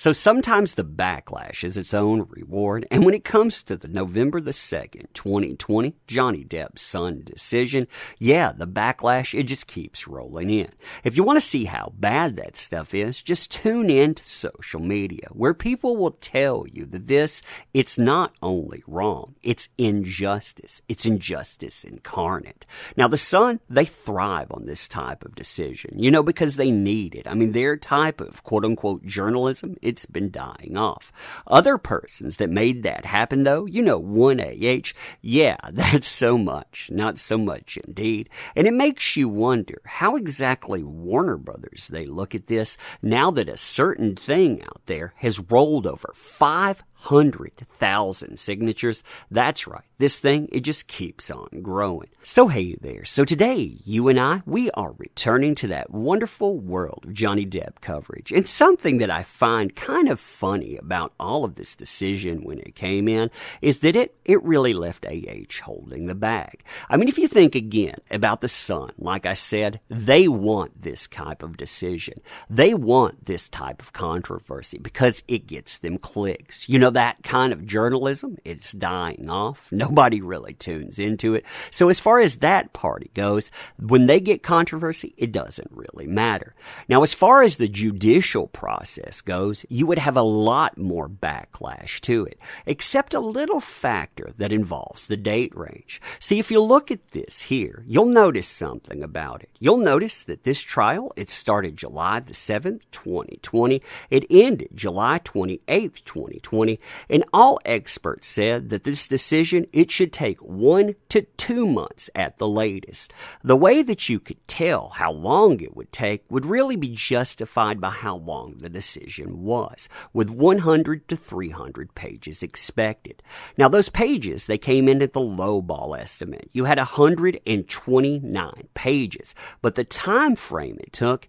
So sometimes the backlash is its own reward, and when it comes to the November the 2nd, 2020, Johnny Depp's son decision, yeah, the backlash, it just keeps rolling in. If you want to see how bad that stuff is, just tune in to social media, where people will tell you that it's not only wrong, it's injustice. It's injustice incarnate. Now, the Sun, they thrive on this type of decision, because they need it. I mean, their type of quote-unquote journalism, it's been dying off. Other persons that made that happen, though, 1AH, yeah, that's so much. Not so much, indeed. And it makes you wonder how exactly Warner Brothers, they look at this now that a certain thing out there has rolled over 500,000 signatures. That's right. This thing, it just keeps on growing. So hey there. So today, you and I, we are returning to that wonderful world of Johnny Depp coverage. And something that I find kind of funny about all of this decision when it came in is that it really left AH holding the bag. I mean, if you think again about the Sun, like I said, they want this type of decision. They want this type of controversy because it gets them clicks. That kind of journalism, it's dying off. Nobody really tunes into it. So as far as that party goes, when they get controversy, it doesn't really matter. Now, as far as the judicial process goes, you would have a lot more backlash to it, except a little factor that involves the date range. See, if you look at this here, you'll notice something about it. You'll notice that this trial, it started July the 7th, 2020. It ended July 28th, 2020. And all experts said that this decision, it should take 1 to 2 months at the latest. The way that you could tell how long it would take would really be justified by how long the decision was, with 100 to 300 pages expected. Now, those pages, they came in at the lowball estimate. You had 129 pages, but the time frame it took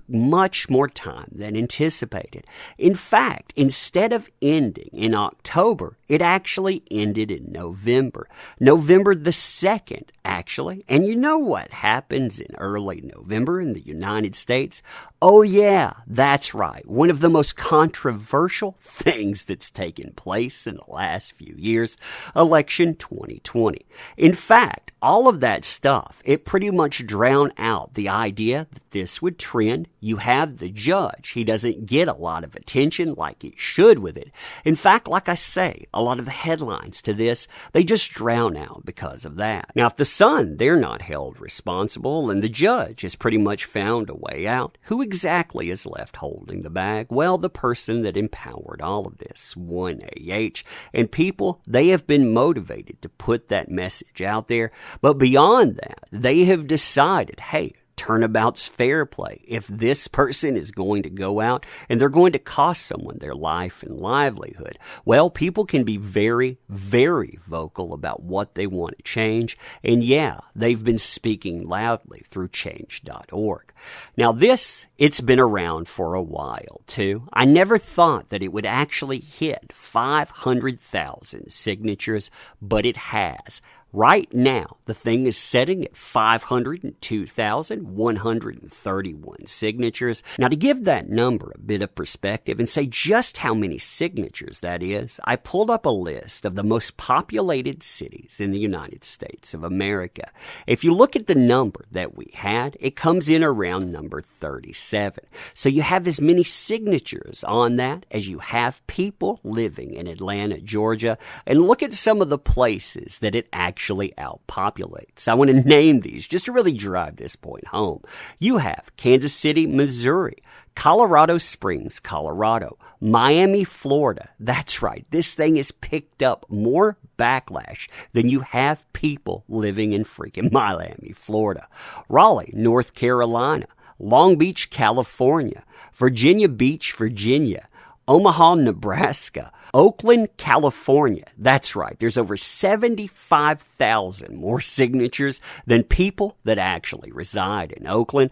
much more time than anticipated. In fact, instead of ending in October, it actually ended in November. November the 2nd, actually. And you know what happens in early November in the United States? Oh yeah, that's right. One of the most controversial things that's taken place in the last few years, election 2020. In fact, all of that stuff, it pretty much drowned out the idea that this would trend. You have the judge. He doesn't get a lot of attention like he should with it. In fact, like I say, a lot of the headlines to this, they just drown out because of that. Now, if the Sun, they're not held responsible and the judge has pretty much found a way out, who exactly is left holding the bag? Well, the person that empowered all of this, 1AH. And people, they have been motivated to put that message out there. But beyond that, they have decided, hey, turnabout's fair play. If this person is going to go out and they're going to cost someone their life and livelihood, well, people can be very, very vocal about what they want to change. And yeah, they've been speaking loudly through change.org. Now this, it's been around for a while too. I never thought that it would actually hit 500,000 signatures, but it has. Right now, the thing is setting at 502,131 signatures. Now, to give that number a bit of perspective and say just how many signatures that is, I pulled up a list of the most populated cities in the United States of America. If you look at the number that we had, it comes in around number 37. So you have as many signatures on that as you have people living in Atlanta, Georgia. And look at some of the places that it actually outpopulates. I want to name these just to really drive this point home. You have Kansas City, Missouri, Colorado Springs, Colorado, Miami, Florida. That's right. This thing has picked up more backlash than you have people living in freaking Miami, Florida. Raleigh, North Carolina, Long Beach, California, Virginia Beach, Virginia, Omaha, Nebraska, Oakland, California. That's right. There's over 75,000 more signatures than people that actually reside in Oakland.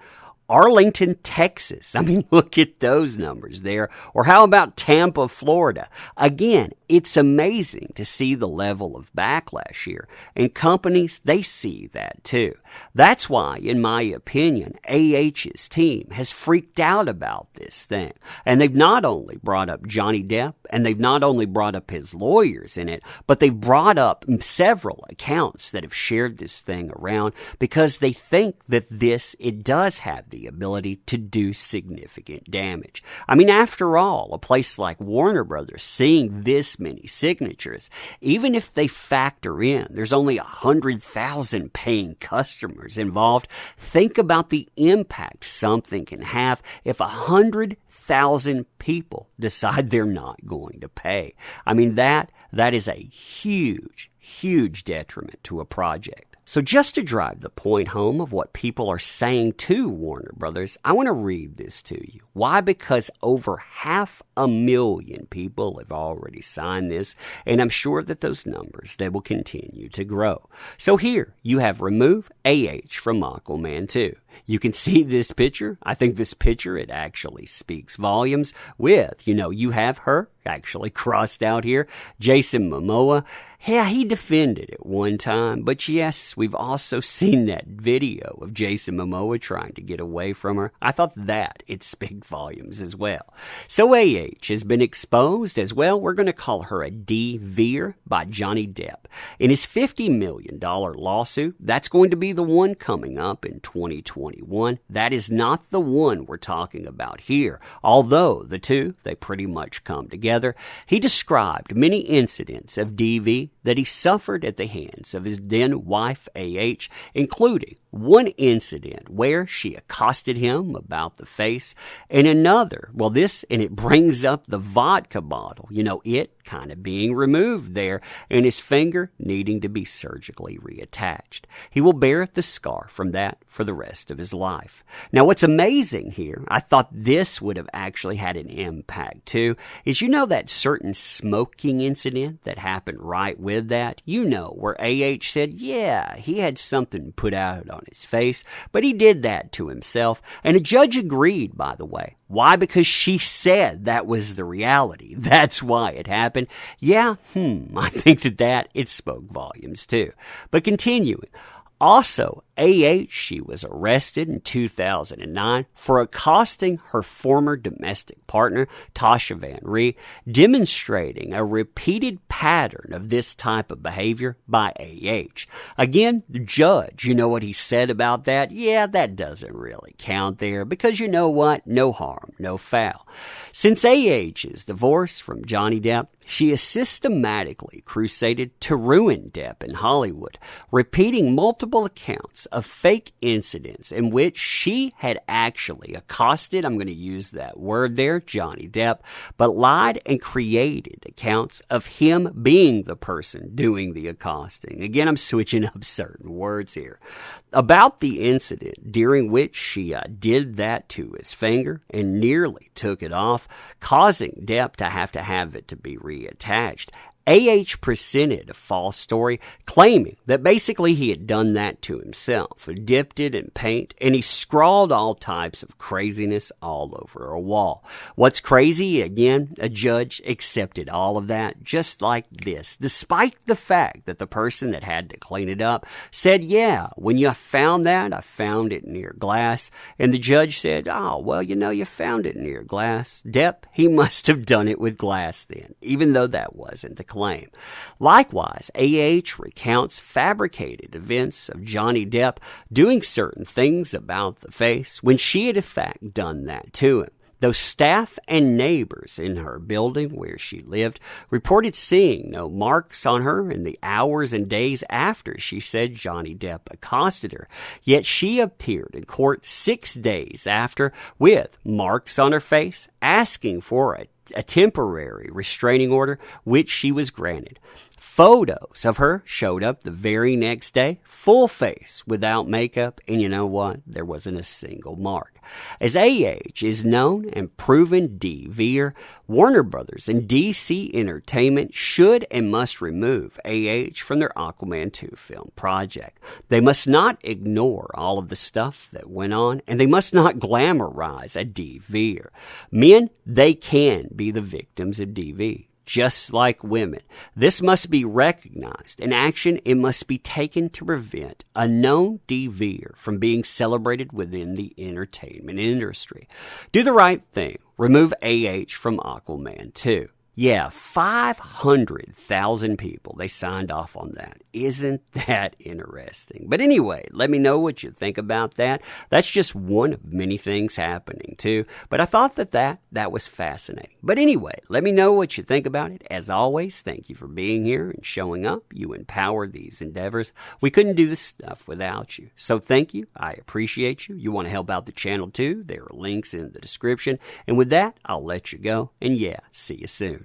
Arlington, Texas. I mean, look at those numbers there. Or how about Tampa, Florida? Again, it's amazing to see the level of backlash here. And companies, they see that too. That's why, in my opinion, AH's team has freaked out about this thing. And they've not only brought up Johnny Depp, and they've not only brought up his lawyers in it, but they've brought up several accounts that have shared this thing around because they think that it does have the ability to do significant damage. I mean, after all, a place like Warner Brothers seeing this many signatures, even if they factor in there's only 100,000 paying customers involved, think about the impact something can have if 100,000 people decide they're not going to pay. I mean, that is a huge, huge detriment to a project. So just to drive the point home of what people are saying to Warner Brothers, I want to read this to you. Why? Because over 500,000 people have already signed this, and I'm sure that those numbers, they will continue to grow. So here, you have remove AH from Aquaman 2. You can see this picture. I think this picture, it actually speaks volumes with, you have her actually crossed out here. Jason Momoa. Yeah, he defended it one time, but yes, we've also seen that video of Jason Momoa trying to get away from her. I thought that it speaks volumes as well. So AH has been exposed as well. We're going to call her a D-Veer by Johnny Depp. In his $50 million lawsuit, that's going to be the one coming up in 2021. That is not the one we're talking about here, although the two, they pretty much come together. He described many incidents of DV that he suffered at the hands of his then wife AH, including one incident where she accosted him about the face, and another, and it brings up the vodka bottle, it kind of being removed there, and his finger needing to be surgically reattached. He will bear the scar from that for the rest of his life. Now, what's amazing here, I thought this would have actually had an impact too, is that certain smoking incident that happened right with that, where AH said, yeah, he had something put out on his face, but he did that to himself, and a judge agreed, by the way. Why? Because she said that was the reality. That's why it happened. Yeah, I think that it spoke volumes too. But continuing. Also, she was arrested in 2009 for accosting her former domestic partner, Tasha Van Ree, demonstrating a repeated pattern of this type of behavior by Again, the judge, you know what he said about that? Yeah, that doesn't really count there because you know what? No harm, no foul. Since AH's divorce from Johnny Depp, she has systematically crusaded to ruin Depp in Hollywood, repeating multiple accounts of fake incidents in which she had actually accosted, I'm going to use that word there, Johnny Depp, but lied and created accounts of him being the person doing the accosting. Again, I'm switching up certain words here. About the incident during which she did that to his finger and nearly took it off, causing Depp to have it to be reattached. presented a false story claiming that basically he had done that to himself, dipped it in paint, and he scrawled all types of craziness all over a wall. What's crazy? Again, a judge accepted all of that just like this, despite the fact that the person that had to clean it up said, yeah, when you found that, I found it near glass. And the judge said, oh, well, you found it near glass. Depp, he must have done it with glass then, even though that wasn't the claim. Likewise, recounts fabricated events of Johnny Depp doing certain things about the face when she had in fact done that to him. Though staff and neighbors in her building where she lived reported seeing no marks on her in the hours and days after she said Johnny Depp accosted her, yet she appeared in court 6 days after with marks on her face, asking for a temporary restraining order, which she was granted. Photos of her showed up the very next day, full face, without makeup, and you know what? There wasn't a single mark. As AH is known and proven DVer, Warner Brothers and DC Entertainment should and must remove AH from their Aquaman 2 film project. They must not ignore all of the stuff that went on, and they must not glamorize a DVer. Men, they can be the victims of DV. Just like women, this must be recognized, and action it must be taken to prevent a known DVer from being celebrated within the entertainment industry. Do the right thing. Remove AH from Aquaman 2. Yeah, 500,000 people, they signed off on that. Isn't that interesting? But anyway, let me know what you think about that. That's just one of many things happening too. But I thought that was fascinating. But anyway, let me know what you think about it. As always, thank you for being here and showing up. You empower these endeavors. We couldn't do this stuff without you. So thank you. I appreciate you. You want to help out the channel too? There are links in the description. And with that, I'll let you go. And yeah, see you soon.